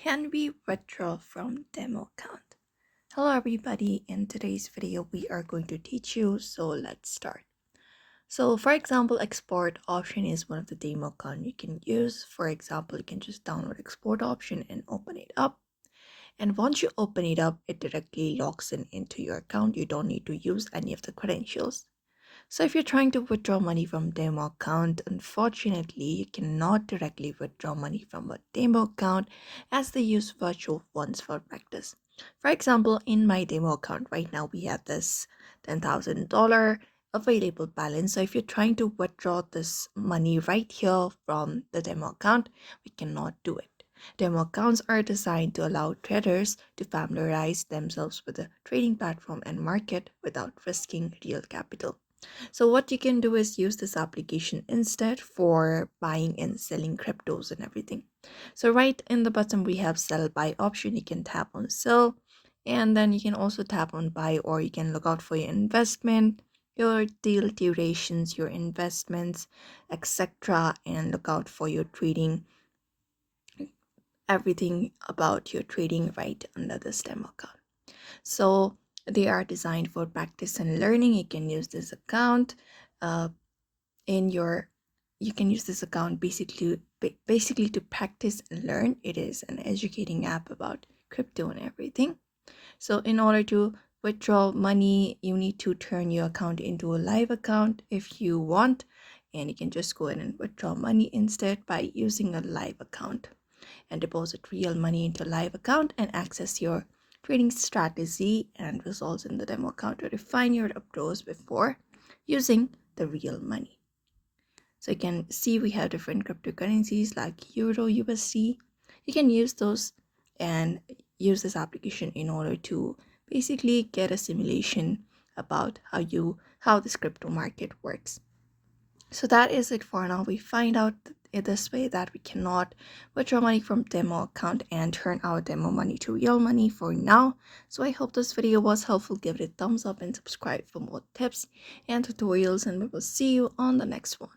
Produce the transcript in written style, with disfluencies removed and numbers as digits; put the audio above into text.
Can we withdraw from demo account? Hello everybody, in today's video we are going to teach you, so let's start. So for example, export option is one of the demo account you can use. For example, you can just download export option and open it up. And once you open it up, it directly logs into your account. You don't need to use any of the credentials. So if you're trying to withdraw money from demo account, unfortunately, you cannot directly withdraw money from a demo account as they use virtual funds for practice. For example, in my demo account right now, we have this $10,000 available balance. So if you're trying to withdraw this money right here from the demo account, we cannot do it. Demo accounts are designed to allow traders to familiarize themselves with the trading platform and market without risking real capital. So what you can do is use this application instead for buying and selling cryptos and everything. So right in the bottom we have sell buy option. You can tap on sell and then you can also tap on buy, or you can look out for your investment, your deal durations, your investments, etc., and look out for your trading, everything about your trading right under this demo account. So they are designed for practice and learning. You can use this account in your you can use this account basically to practice and learn. It is an educating app about crypto and everything. So in order to withdraw money, you need to turn your account into a live account if you want, and you can just go ahead and withdraw money instead by using a live account and deposit real money into a live account and access your trading strategy and results in the demo account to refine your approach before using the real money. So you can see we have different cryptocurrencies like Euro, USD. You can use those and use this application in order to basically get a simulation about how this crypto market works. So that is it for now. We find out in this way that we cannot withdraw money from demo account and turn our demo money to real money for now. So I hope this video was helpful. Give it a thumbs up and subscribe for more tips and tutorials, and we will see you on the next one.